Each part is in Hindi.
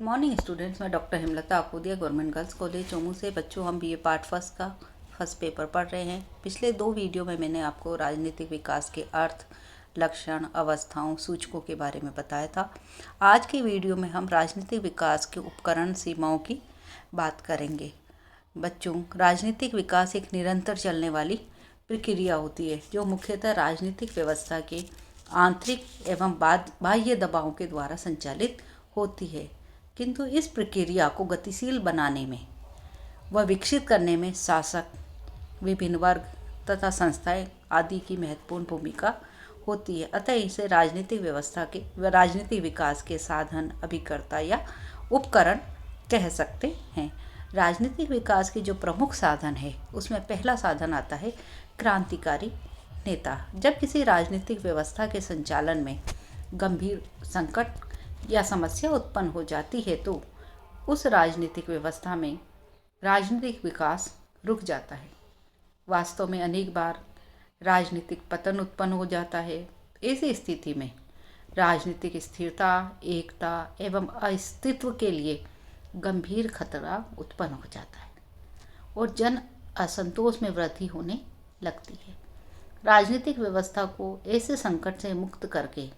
Good morning students. मैं doctor Hemlata Akodiya, government girls college Chomu से। बच्चों, हम बीए पार्ट फर्स्ट का फर्स्ट पेपर पढ़ रहे हैं। पिछले 2 वीडियो में मैंने आपको राजनीतिक विकास के अर्थ, लक्षण, अवस्थाओं, सूचकों के बारे में बताया था। आज के वीडियो में हम राजनीतिक विकास के उपकरण, सीमाओं की बात करेंगे। बच्चों, राजनीतिक विकास एक निरंतर चलने वाली प्रक्रिया होती है जो मुख्यतः राजनीतिक व्यवस्था के आंतरिक एवं बाह्य दबावों के द्वारा संचालित होती है। किंतु इस प्रक्रिया को गतिशील बनाने में व विकसित करने में शासक, विभिन्न वर्ग तथा संस्थाएं आदि की महत्वपूर्ण भूमिका होती है। अतः इसे राजनीतिक व्यवस्था के राजनीतिक विकास के साधन, अभिकर्ता या उपकरण कह सकते हैं। राजनीतिक विकास के जो प्रमुख साधन है उसमें पहला साधन आता है क्रांतिकारी नेता। जब किसी राजनीतिक व्यवस्था के संचालन में गंभीर संकट या समस्या उत्पन्न हो जाती है तो उस राजनीतिक व्यवस्था में राजनीतिक विकास रुक जाता है। वास्तव में अनेक बार राजनीतिक पतन उत्पन्न हो जाता है। ऐसी स्थिति में राजनीतिक स्थिरता, एकता एवं अस्तित्व के लिए गंभीर खतरा उत्पन्न हो जाता है और जन असंतोष में वृद्धि होने लगती है। राजनीतिक व्यवस्था को ऐसे संकट से मुक्त करके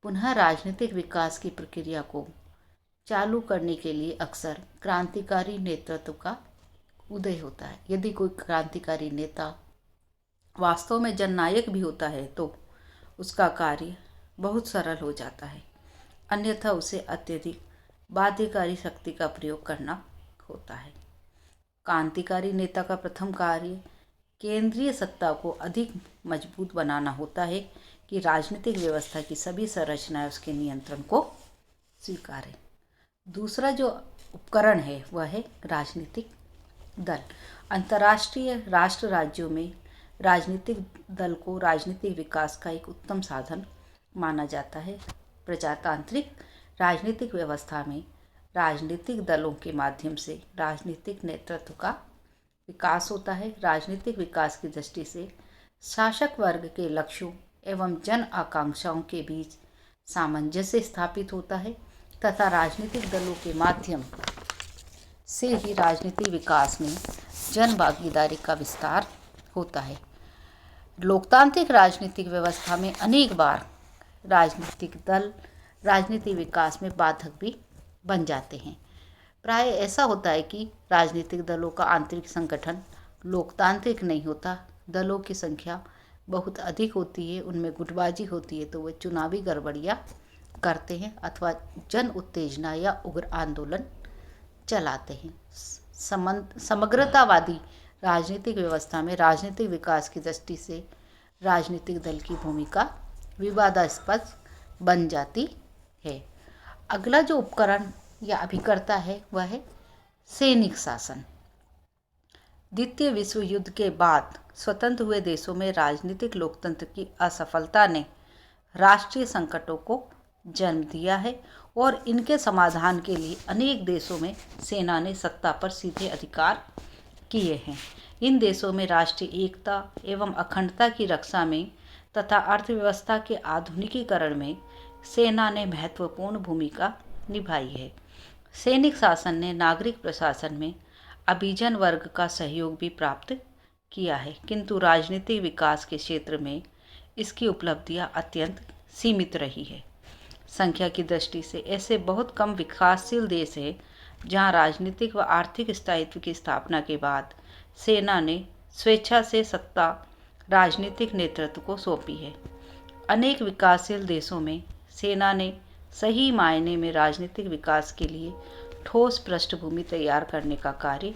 पुनः राजनीतिक विकास की प्रक्रिया को चालू करने के लिए अक्सर क्रांतिकारी नेतृत्व का उदय होता है। यदि कोई क्रांतिकारी नेता वास्तव में जननायक भी होता है तो उसका कार्य बहुत सरल हो जाता है, अन्यथा उसे अत्यधिक बाध्यकारी शक्ति का प्रयोग करना होता है। क्रांतिकारी नेता का प्रथम कार्य केंद्रीय सत्ता को अधिक मजबूत बनाना होता है कि राजनीतिक व्यवस्था की सभी संरचनाएं उसके नियंत्रण को स्वीकारें। दूसरा जो उपकरण है वह है राजनीतिक दल। अंतर्राष्ट्रीय राष्ट्र राज्यों में राजनीतिक दल को राजनीतिक विकास का एक उत्तम साधन माना जाता है। प्रजातांत्रिक राजनीतिक व्यवस्था में राजनीतिक दलों के माध्यम से राजनीतिक नेतृत्व का विकास होता है। राजनीतिक विकास की दृष्टि से शासक वर्ग के लक्ष्यों एवं जन आकांक्षाओं के बीच सामंजस्य स्थापित होता है तथा राजनीतिक दलों के माध्यम से ही राजनीतिक विकास में जन भागीदारी का विस्तार होता है। लोकतांत्रिक राजनीतिक व्यवस्था में अनेक बार राजनीतिक दल राजनीतिक विकास में बाधक भी बन जाते हैं। प्राय ऐसा होता है कि राजनीतिक दलों का आंतरिक संगठन लोकतांत्रिक नहीं होता। दलों की संख्या बहुत अधिक होती है, उनमें गुटबाजी होती है तो वे चुनावी गड़बड़ियाँ करते हैं अथवा जन उत्तेजना या उग्र आंदोलन चलाते हैं। समग्रतावादी राजनीतिक व्यवस्था में राजनीतिक विकास की दृष्टि से राजनीतिक दल की भूमिका विवादास्पद बन जाती है। अगला जो उपकरण या अभिकर्ता है वह है सैनिक शासन। द्वितीय विश्व युद्ध के बाद स्वतंत्र हुए देशों में राजनीतिक लोकतंत्र की असफलता ने राष्ट्रीय संकटों को जन्म दिया है और इनके समाधान के लिए अनेक देशों में सेना ने सत्ता पर सीधे अधिकार किए हैं। इन देशों में राष्ट्रीय एकता एवं अखंडता की रक्षा में तथा अर्थव्यवस्था के आधुनिकीकरण में सेना ने महत्वपूर्ण भूमिका निभाई है। सैनिक शासन ने नागरिक प्रशासन में अभिजन वर्ग का सहयोग भी प्राप्त किया है, किंतु राजनीतिक विकास के क्षेत्र में इसकी उपलब्धियां अत्यंत सीमित रही है। संख्या की दृष्टि से ऐसे बहुत कम विकासशील देश हैं जहां राजनीतिक व आर्थिक स्थायित्व की स्थापना के बाद सेना ने स्वेच्छा से सत्ता राजनीतिक नेतृत्व को सौंपी है। अनेक विकासशील देशों में सेना ने सही मायने में राजनीतिक विकास के लिए ठोस पृष्ठभूमि तैयार करने का कार्य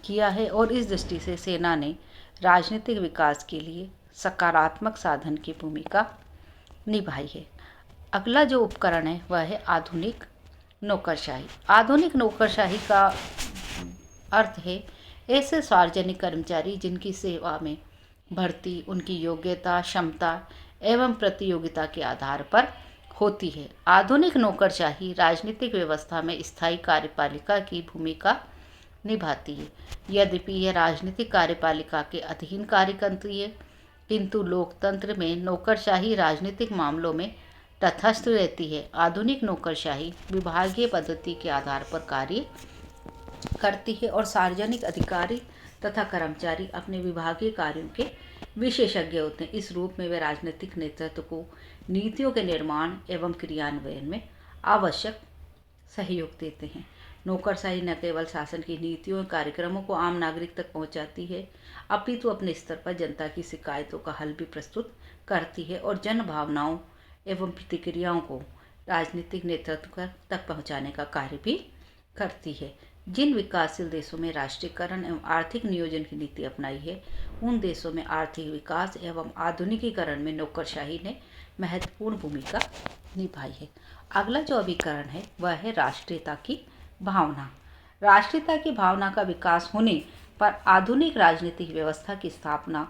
किया है और इस दृष्टि से सेना ने राजनीतिक विकास के लिए सकारात्मक साधन की भूमिका निभाई है। अगला जो उपकरण है वह है आधुनिक नौकरशाही। आधुनिक नौकरशाही का अर्थ है ऐसे सार्वजनिक कर्मचारी जिनकी सेवा में भर्ती उनकी योग्यता, क्षमता एवं प्रतियोगिता के आधार पर होती है। आधुनिक नौकरशाही राजनीतिक व्यवस्था में स्थायी कार्यपालिका की भूमिका निभाती है। यद्यपि यह राजनीतिक कार्यपालिका के अधीन कार्य करती है, किंतु लोकतंत्र में नौकरशाही राजनीतिक मामलों में तटस्थ रहती है। आधुनिक नौकरशाही विभागीय पद्धति के आधार पर कार्य करती है और सार्वजनिक अधिकारी तथा कर्मचारी अपने विभागीय कार्यों के विशेषज्ञ होते हैं। इस रूप में वे राजनीतिक नेतृत्व को नीतियों के निर्माण एवं क्रियान्वयन में आवश्यक सहयोग देते हैं। नौकरशाही न केवल शासन की नीतियों और कार्यक्रमों को आम नागरिक तक पहुंचाती है, अपितु अपने स्तर पर जनता की शिकायतों का हल भी प्रस्तुत करती है और जन भावनाओं एवं प्रतिक्रियाओं को राजनीतिक नेतृत्व तक पहुंचाने का कार्य भी करती है। जिन विकासशील देशों में राष्ट्रीयकरण एवं आर्थिक नियोजन की नीति अपनाई है, उन देशों में आर्थिक विकास एवं आधुनिकीकरण में नौकरशाही ने महत्वपूर्ण भूमिका निभाई है। अगला जो अभिकरण है वह है राष्ट्रीयता की भावना। राष्ट्रीयता की भावना का विकास होने पर आधुनिक राजनीतिक व्यवस्था की स्थापना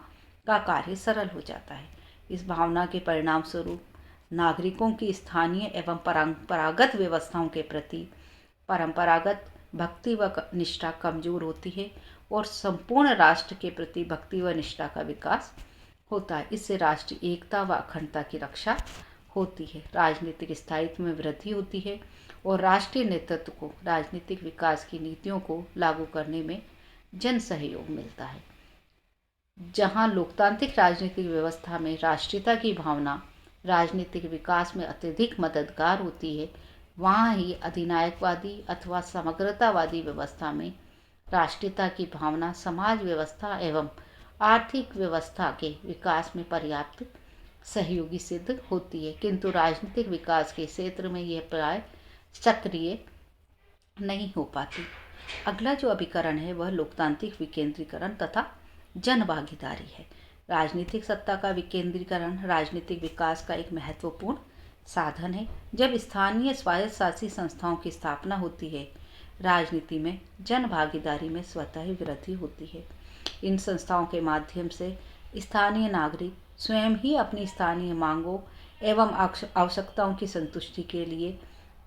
का कार्य सरल हो जाता है। इस भावना के परिणाम स्वरूप नागरिकों की स्थानीय एवं परंपरागत व्यवस्थाओं के प्रति परंपरागत भक्ति व निष्ठा कमजोर होती है और संपूर्ण राष्ट्र के प्रति भक्ति व निष्ठा का विकास होता है। इससे राष्ट्रीय एकता व अखंडता की रक्षा होती है, राजनीतिक स्थायित्व में वृद्धि होती है और राष्ट्रीय नेतृत्व को राजनीतिक विकास की नीतियों को लागू करने में जन सहयोग मिलता है। जहां लोकतांत्रिक राजनीतिक व्यवस्था में राष्ट्रीयता की भावना राजनीतिक विकास में अत्यधिक मददगार होती है, वहाँ ही अधिनायकवादी अथवा समग्रतावादी व्यवस्था में राष्ट्रीयता की भावना समाज व्यवस्था एवं आर्थिक व्यवस्था के विकास में पर्याप्त सहयोगी सिद्ध होती है, किंतु राजनीतिक विकास के क्षेत्र में यह प्राय सक्रिय नहीं हो पाती। अगला जो अभिकरण है वह लोकतांत्रिक विकेंद्रीकरण तथा जनभागीदारी है। राजनीतिक सत्ता का विकेंद्रीकरण राजनीतिक विकास का एक महत्वपूर्ण साधन है। जब स्थानीय स्वायत्त शासी संस्थाओं की स्थापना होती है, राजनीति में जन भागीदारी में स्वतः ही वृद्धि होती है। इन संस्थाओं के माध्यम से स्थानीय नागरिक स्वयं ही अपनी स्थानीय मांगों एवं आवश्यकताओं की संतुष्टि के लिए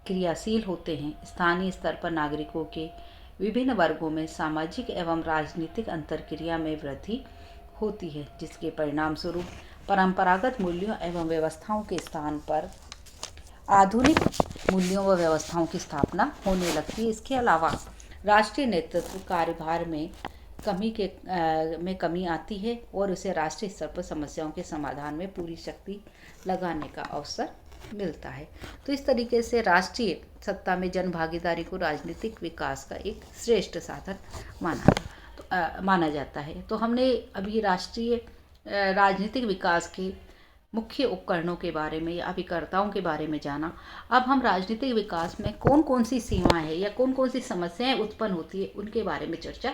क्रियाशील होते हैं। स्थानीय स्तर पर नागरिकों के विभिन्न वर्गों में सामाजिक एवं राजनीतिक अंतर्क्रिया में वृद्धि होती है, जिसके परिणाम स्वरूप परंपरागत मूल्यों एवं व्यवस्थाओं के स्थान पर आधुनिक मूल्यों व व्यवस्थाओं की स्थापना होने लगती है। इसके अलावा राष्ट्रीय नेतृत्व कार्यभार में कमी आती है और उसे राष्ट्रीय स्तर पर समस्याओं के समाधान में पूरी शक्ति लगाने का अवसर मिलता है। तो इस तरीके से राष्ट्रीय सत्ता में जन भागीदारी को राजनीतिक विकास का एक श्रेष्ठ साधन माना जाता है। तो हमने अभी राष्ट्रीय राजनीतिक विकास के मुख्य उपकरणों के बारे में या अभिकर्ताओं के बारे में जाना। अब हम राजनीतिक विकास में कौन कौन सी सीमाएं हैं या कौन कौन सी समस्याएं उत्पन्न होती है उनके बारे में चर्चा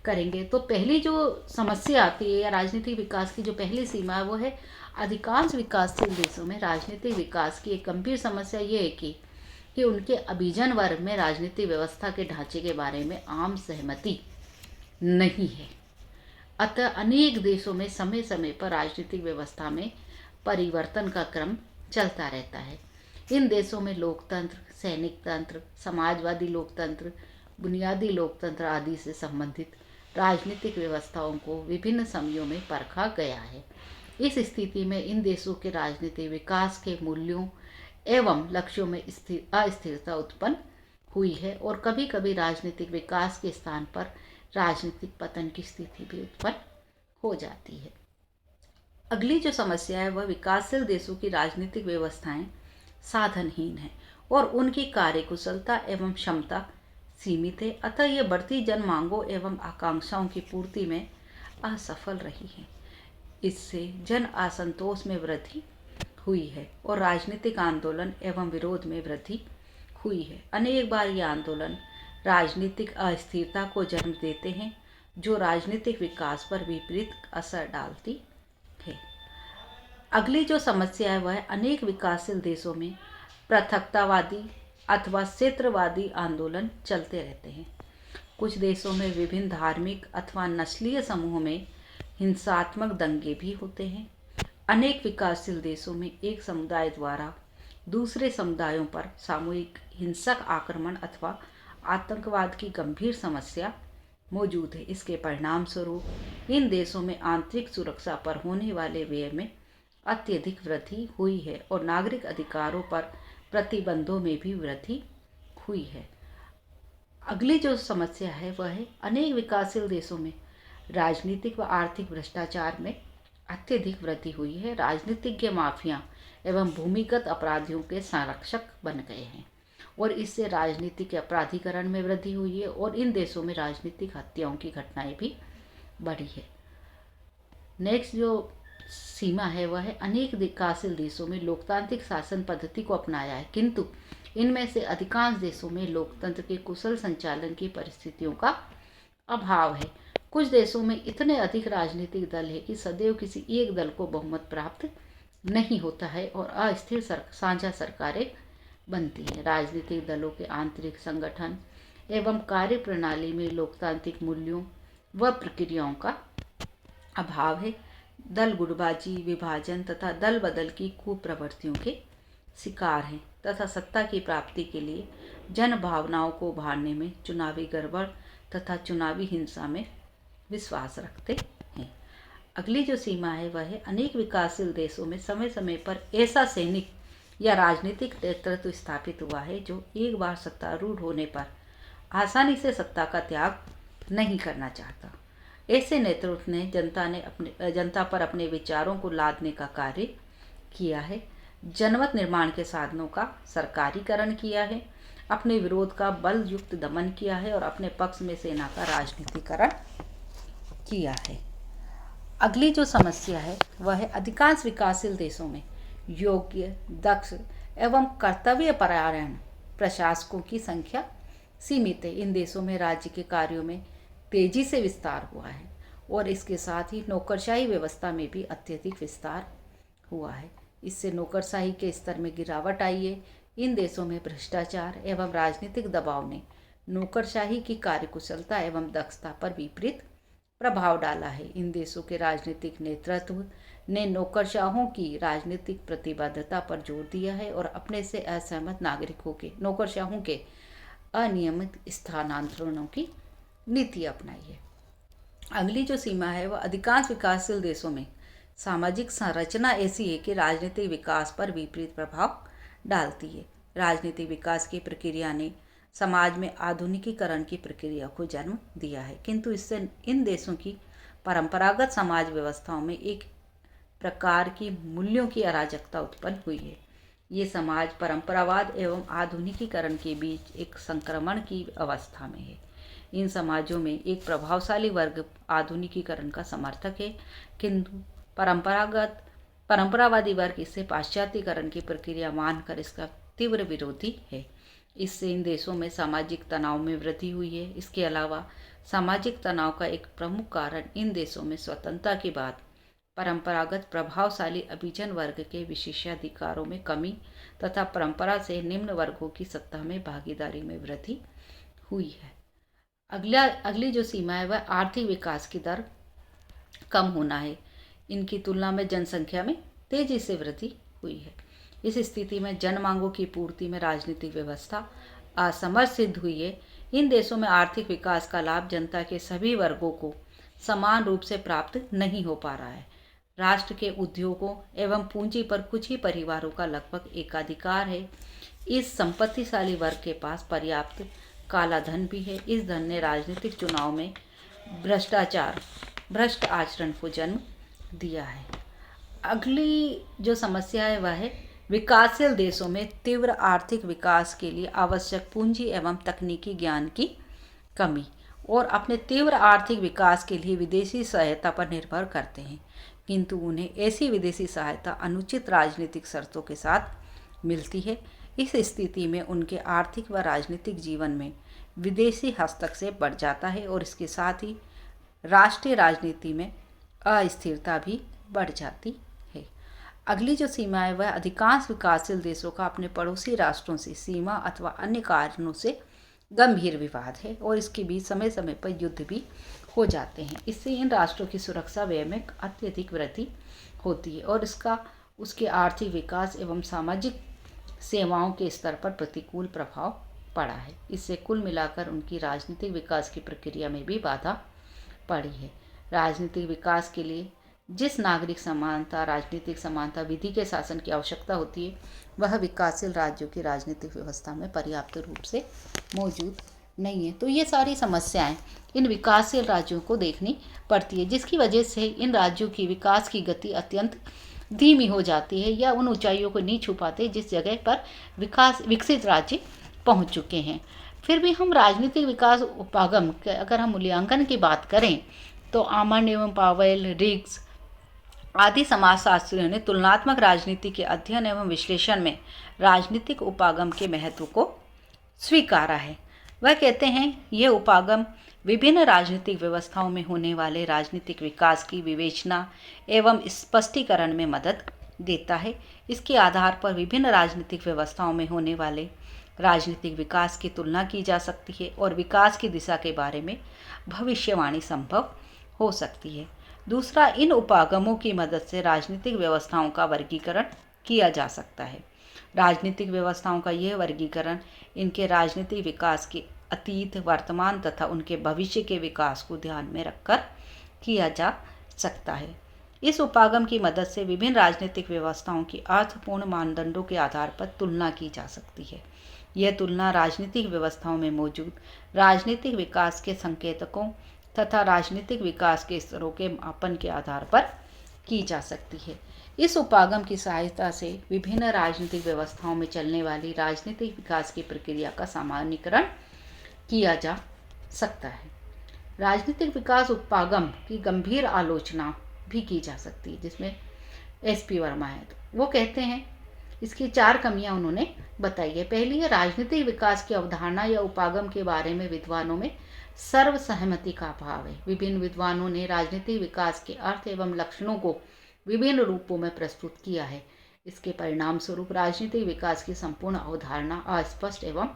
करेंगे। तो पहली जो समस्या आती है या राजनीतिक विकास की जो पहली सीमा है वो है अधिकांश विकासशील देशों में राजनीतिक विकास की एक गंभीर समस्या ये है कि उनके अभिजन वर्ग में राजनीतिक व्यवस्था के ढांचे के बारे में आम सहमति नहीं है। अतः अनेक देशों में समय समय पर राजनीतिक व्यवस्था में परिवर्तन का क्रम चलता रहता है। इन देशों में लोकतंत्र, सैनिक तंत्र, समाजवादी लोकतंत्र, बुनियादी लोकतंत्र आदि से संबंधित राजनीतिक व्यवस्थाओं को विभिन्न समयों में परखा गया है। इस स्थिति में इन देशों के राजनीतिक विकास के मूल्यों एवं लक्ष्यों में अस्थिरता उत्पन्न हुई है और कभी कभी राजनीतिक विकास के स्थान पर राजनीतिक पतन की स्थिति भी उत्पन्न हो जाती है। अगली जो समस्या है वह विकासशील देशों की राजनीतिक व्यवस्थाएं साधनहीन है और उनकी कार्यकुशलता एवं क्षमता सीमित है। अतः ये बढ़ती जन मांगों एवं आकांक्षाओं की पूर्ति में असफल रही है। इससे जन असंतोष में वृद्धि हुई है और राजनीतिक आंदोलन एवं विरोध में वृद्धि हुई है। अनेक बार ये आंदोलन राजनीतिक अस्थिरता को जन्म देते हैं जो राजनीतिक विकास पर विपरीत असर डालती है। अगली जो समस्या है वह अनेक विकासशील देशों में पृथकतावादी अथवा क्षेत्रवादी आंदोलन चलते रहते हैं। कुछ देशों में विभिन्न धार्मिक अथवा नस्लीय समूहों में हिंसात्मक दंगे भी होते हैं। अनेक विकासशील देशों में एक समुदाय द्वारा दूसरे समुदायों पर सामूहिक हिंसक आक्रमण अथवा आतंकवाद की गंभीर समस्या मौजूद है। इसके परिणाम स्वरूप इन देशों में आंतरिक सुरक्षा पर होने वाले व्यय में अत्यधिक वृद्धि हुई है और नागरिक अधिकारों पर प्रतिबंधों में भी वृद्धि हुई है। अगली जो समस्या है वह है अनेक विकासशील देशों में राजनीतिक व आर्थिक भ्रष्टाचार में अत्यधिक वृद्धि हुई है। राजनीतिज्ञ माफिया एवं भूमिगत अपराधियों के संरक्षक बन गए हैं और इससे राजनीतिक अपराधीकरण में वृद्धि हुई है और इन देशों में राजनीतिक हत्याओं की घटनाएं भी बढ़ी है। नेक्स्ट जो सीमा है वह है अनेक विकासशील देशों में लोकतांत्रिक शासन पद्धति को अपनाया है, किंतु इनमें से अधिकांश देशों में लोकतंत्र के कुशल संचालन की परिस्थितियों का अभाव है। कुछ देशों में इतने अधिक राजनीतिक दल है कि सदैव किसी एक दल को बहुमत प्राप्त नहीं होता है और अस्थिर साझा सरकारें बनती हैं। राजनीतिक दलों के आंतरिक संगठन एवं कार्य प्रणाली में लोकतांत्रिक मूल्यों व प्रक्रियाओं का अभाव है। दल गुटबाजी, विभाजन तथा दल बदल की कुप्रवृत्तियों के शिकार हैं तथा सत्ता की प्राप्ति के लिए जन भावनाओं को उभारने में चुनावी गड़बड़ तथा चुनावी हिंसा में विश्वास रखते हैं। अगली जो सीमा है वह है अनेक विकासशील देशों में समय समय पर ऐसा सैनिक या राजनीतिक नेतृत्व स्थापित हुआ है जो एक बार सत्तारूढ़ होने पर आसानी से सत्ता का त्याग नहीं करना चाहता। ऐसे नेतृत्व ने जनता पर अपने विचारों को लादने का कार्य किया है, जनमत निर्माण के साधनों का सरकारीकरण किया है, अपने विरोध का बल युक्त दमन किया है और अपने पक्ष में सेना का राजनीतिकरण किया है। अगली जो समस्या है वह है अधिकांश विकासशील देशों में योग्य, दक्ष एवं कर्तव्यपरायण प्रशासकों की संख्या सीमित है। इन देशों में राज्य के कार्यों में तेजी से विस्तार हुआ है और इसके साथ ही नौकरशाही व्यवस्था में भी अत्यधिक विस्तार हुआ है। इससे नौकरशाही के स्तर में गिरावट आई है। इन देशों में भ्रष्टाचार एवं राजनीतिक दबाव ने नौकरशाही की कार्यकुशलता एवं दक्षता पर विपरीत प्रभाव डाला है। इन देशों के राजनीतिक नेतृत्व ने नौकरशाहों की राजनीतिक प्रतिबद्धता पर जोर दिया है और अपने से असहमत नागरिकों के नौकरशाहों के अनियमित स्थानांतरणों की नीति अपनाई है। अगली जो सीमा है वह अधिकांश विकासशील देशों में सामाजिक संरचना ऐसी है कि राजनीतिक विकास पर विपरीत प्रभाव डालती है। राजनीतिक विकास की प्रक्रिया ने समाज में आधुनिकीकरण की प्रक्रिया को जन्म दिया है, किंतु इससे इन देशों की परंपरागत समाज व्यवस्थाओं में एक प्रकार की मूल्यों की अराजकता उत्पन्न हुई है। ये समाज परंपरावाद एवं आधुनिकीकरण के बीच एक संक्रमण की अवस्था में है। इन समाजों में एक प्रभावशाली वर्ग आधुनिकीकरण का समर्थक है, किंतु परंपरावादी वर्ग इससे पाश्चात्यकरण की प्रक्रिया मानकर इसका तीव्र विरोधी है। इससे इन देशों में सामाजिक तनाव में वृद्धि हुई है। इसके अलावा सामाजिक तनाव का एक प्रमुख कारण इन देशों में स्वतंत्रता के बाद परंपरागत प्रभावशाली अभिजन वर्ग के विशेषाधिकारों में कमी तथा परंपरा से निम्न वर्गों की सत्ता में भागीदारी में वृद्धि हुई है। अगली जो सीमा है वह आर्थिक विकास की दर कम होना है। इनकी तुलना में जनसंख्या में तेजी से वृद्धि हुई है। इस स्थिति में जन मांगों की पूर्ति में राजनीतिक व्यवस्था असमर्थ सिद्ध हुई है। इन देशों में आर्थिक विकास का लाभ जनता के सभी वर्गों को समान रूप से प्राप्त नहीं हो पा रहा है। राष्ट्र के उद्योगों एवं पूंजी पर कुछ ही परिवारों का लगभग एकाधिकार है। इस संपत्तिशाली वर्ग के पास पर्याप्त काला धन भी है। इस धन ने राजनीतिक चुनाव में भ्रष्ट आचरण को जन्म दिया है। अगली जो समस्या है वह है विकासशील देशों में तीव्र आर्थिक विकास के लिए आवश्यक पूंजी एवं तकनीकी ज्ञान की कमी और अपने तीव्र आर्थिक विकास के लिए विदेशी सहायता पर निर्भर करते हैं, किंतु उन्हें ऐसी विदेशी सहायता अनुचित राजनीतिक शर्तों के साथ मिलती है। इस स्थिति में उनके आर्थिक व राजनीतिक जीवन में विदेशी हस्तक्षेप बढ़ जाता है और इसके साथ ही राष्ट्रीय राजनीति में अस्थिरता भी बढ़ जाती है। अगली जो सीमा है वह अधिकांश विकासशील देशों का अपने पड़ोसी राष्ट्रों से सीमा अथवा अन्य कारणों से गंभीर विवाद है और इसके बीच समय समय पर युद्ध भी हो जाते हैं। इससे इन राष्ट्रों की सुरक्षा व्यय में अत्यधिक वृद्धि होती है और उसके आर्थिक विकास एवं सामाजिक सेवाओं के स्तर पर प्रतिकूल प्रभाव पड़ा है। इससे कुल मिलाकर उनकी राजनीतिक विकास की प्रक्रिया में भी बाधा पड़ी है। राजनीतिक विकास के लिए जिस नागरिक समानता, राजनीतिक समानता, विधि के शासन की आवश्यकता होती है, वह विकासशील राज्यों की राजनीतिक व्यवस्था में पर्याप्त रूप से मौजूद नहीं है। तो ये सारी समस्याएं इन विकासशील राज्यों को देखनी पड़ती है, जिसकी वजह से इन राज्यों की विकास की गति अत्यंत धीमी हो जाती है या उन ऊंचाइयों को नहीं छू पाते जिस जगह पर विकसित राज्य पहुंच चुके हैं। फिर भी हम राजनीतिक विकास उपागम के अगर हम मूल्यांकन की बात करें तो आमंड एवं पावेल, रिग्स आदि समाजशास्त्रियों ने तुलनात्मक राजनीति के अध्ययन एवं विश्लेषण में राजनीतिक उपागम के महत्व को स्वीकारा है। वह कहते हैं यह उपागम विभिन्न राजनीतिक व्यवस्थाओं में होने वाले राजनीतिक विकास की विवेचना एवं स्पष्टीकरण में मदद देता है। इसके आधार पर विभिन्न राजनीतिक व्यवस्थाओं में होने वाले राजनीतिक विकास की तुलना की जा सकती है और विकास की दिशा के बारे में भविष्यवाणी संभव हो सकती है। दूसरा, इन उपागमों की मदद से राजनीतिक व्यवस्थाओं का वर्गीकरण किया जा सकता है। राजनीतिक व्यवस्थाओं का यह वर्गीकरण इनके राजनीतिक विकास के अतीत, वर्तमान तथा उनके भविष्य के विकास को ध्यान में रखकर किया जा सकता है। इस उपागम की मदद से विभिन्न राजनीतिक व्यवस्थाओं की अर्थपूर्ण मानदंडों के आधार पर तुलना की जा सकती है। यह तुलना राजनीतिक व्यवस्थाओं में मौजूद राजनीतिक विकास के संकेतकों तथा राजनीतिक विकास के स्तरों के मापन के आधार पर की जा सकती है। इस उपागम की सहायता से विभिन्न राजनीतिक व्यवस्थाओं में चलने वाली राजनीतिक विकास की प्रक्रिया का सामान्यीकरण किया जा सकता है। राजनीतिक विकास उपागम की गंभीर आलोचना भी की जा सकती है, जिसमें एसपी वर्मा है। वो कहते हैं इसकी 4 कमियां उन्होंने बताई है। पहली है राजनीतिक विकास की अवधारणा या उपागम के बारे में विद्वानों में सर्वसहमति का अभाव है। विभिन्न विद्वानों ने राजनीतिक विकास के अर्थ एवं लक्षणों को विभिन्न रूपों में प्रस्तुत किया है। इसके परिणाम स्वरूप राजनीतिक विकास की संपूर्ण अवधारणा अस्पष्ट एवं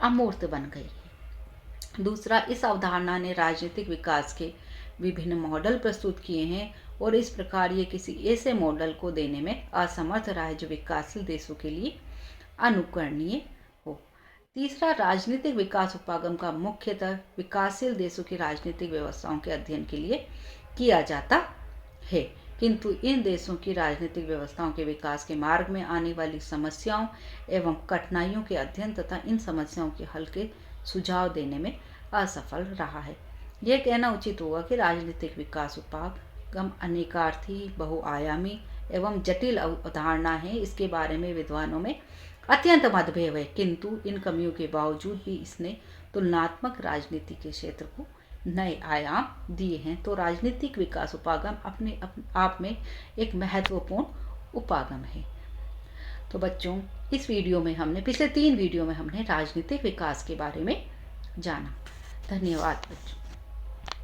अमूर्त बन गई है। दूसरा, इस अवधारणा ने राजनीतिक विकास के विभिन्न मॉडल प्रस्तुत किए हैं और इस प्रकार ये किसी ऐसे मॉडल को देने में असमर्थ रहा है जो विकासशील देशों के लिए अनुकरणीय हो। तीसरा, राजनीतिक विकास उपागम का मुख्यतः विकासशील देशों की राजनीतिक व्यवस्थाओं के अध्ययन के लिए किया जाता है, किंतु इन देशों की राजनीतिक व्यवस्थाओं के विकास के मार्ग में आने वाली समस्याओं एवं कठिनाइयों के अध्ययन तथा इन समस्याओं के हल के सुझाव देने में असफल रहा है। यह कहना उचित होगा कि राजनीतिक विकास उपागम अनेकार्थी, बहुआयामी एवं जटिल अवधारणा है। इसके बारे में विद्वानों में अत्यंत मतभेद है, किंतु इन कमियों के बावजूद भी इसने तुलनात्मक राजनीति के क्षेत्र को नए आयाम दिए हैं। तो राजनीतिक विकास उपागम अपने आप में एक महत्वपूर्ण उपागम है। तो बच्चों, इस वीडियो में हमने पिछले 3 वीडियो में हमने राजनीतिक विकास के बारे में जाना। धन्यवाद बच्चों।